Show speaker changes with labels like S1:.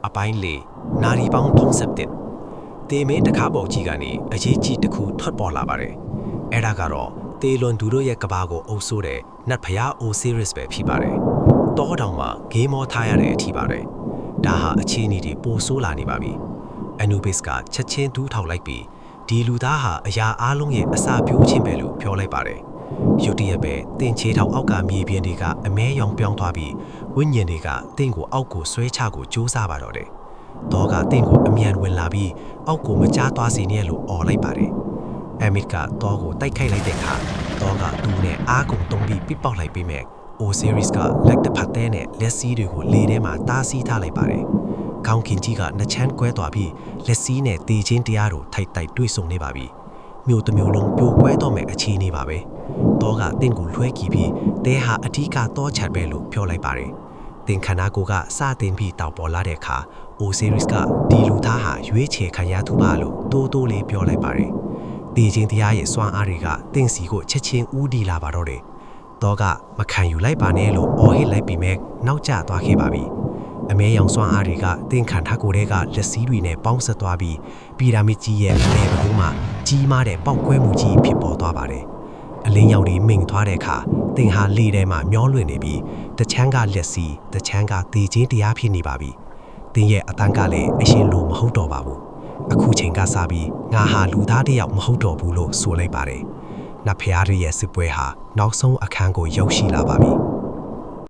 S1: အပိုင်း၄နာရီပေါင်း31တေမင်းတကားပေါ်ကြီးကနေအရေးကြီးတစ်ခုထွက်ပေါ်လာပါတယ်။အဲ့ဒါကတော့တေလွန်သူတို့ရဲ့ကဘာကိုအုပ်ဆိုးတဲ့နတ်ဖျား Osiris ပဲဖြစ်ပါတယ်။တောတောင်မှာဂေးမောထားရတဲ့အထိပါတယ်။ဒါဟာအခြေအနေတွေပိုဆိုးလာနေပါပြီ။ Anubis ကချက်ချင်းဒူးထောက်လိုက်ပြီးဒီလူသားဟာအရာအားလုံးရဲ့အစာပြိုးခြင်းပဲလို့ပြောလိုက်ပါတယ်။ရုတ်တရက်ပဲတင်ချေထောင်အောက်ကမြေပြင်တွေကအမဲရောင်ပြောင်းသွားပြီးဝိညာဉ်တွေကတင့်ကိုအောက်ကိုဆွဲချကိုကြိုးစားပါတော့တယ်။တော့ကတင့်ကိုအမြန်ဝင်လာပြီးအောက်ကိုမကြားသွားစေနဲ့လို့អော်လိုက်ပါတယ်။အမစ်ကတော့ကိုတိုက်ခိုက်လိုက်တဲ့အခါတော့ကသူ့နဲ့အားကုန်တုံးပြီးပြစ်ပေါက်လိုက်ပြီးမြဲ Osiris ကလက်တစ်ဖက်သေးနဲ့လက်စီးတွေကိုလေထဲမှာတားဆီးထားလိုက်ပါတယ်။ခေါင်းခင်ကြီးကနှချမ်းကွဲသွားပြီးလက်စီးနဲ့တေချင်းတရားတို့ထိုက်တိုက်တွေ့ဆုံနေပါပြီ။မြို့တစ်မျိုးလုံးပြိုကွဲတော့မဲ့အခြေအနေပါပဲ။တော့ကတင့်ကိုလွှဲကြည့်ပြီးတဲဟာအထီးကတော့ချက်ပဲလို့ပြောလိုက်ပါတယ်။တင်ခန္ဓာကိုယ်ကစတင်ပြီးတောက်ပေါ်လာတဲ့အခါ Osiris ကဒီလူသားဟာရွေးချယ်ခံရသူပါလို့တိုးတိုးလေးပြောလိုက်ပါတယ်။တေချင်းတရားရဲ့စွမ်းအားတွေကတင့်စီကိုချက်ချင်းဦးတည်လာပါတော့တယ်။တော့ကမခံယူလိုက်ပါနဲ့လို့အော်ဟစ်လိုက်ပြီးမြဲနောက်ကျသွားခဲ့ပါပြီ။အမဲရောင်စွမ်းအားတွေကတင်ခန္ဓာကိုယ်တွေကလက်စည်းတွေနဲ့ပေါင်းဆက်သွားပြီးပီရာမစ်ကြီးရဲ့အလဲဘုံမှာကြီးမားတဲ့ပေါက်ကွဲမှုကြီးဖြစ်ပေါ်သွားပါတယ်။အလင်းရောင်တွေမိန်သွားတဲ့အခါတင်ဟာလေထဲမှာမျောလွင့်နေပြီးတချမ်းကလက်စီတချမ်းကတေချင်းတရားဖြစ်နေပါပြီ။တင်ရဲ့အတန်းကလည်းအရှင်လိုမဟုတ်တော့ပါဘူး။အခုချိန်ကစပြီးငါဟာလူသားတစ်ယောက်မဟုတ်တော့ဘူးလို့ဆိုလိုက်ပါတယ်။နတ်ဖျားရဲ့စစ်ပွဲဟာနောက်ဆုံးအခန်းကိုရောက်ရှိလာပါပြီ။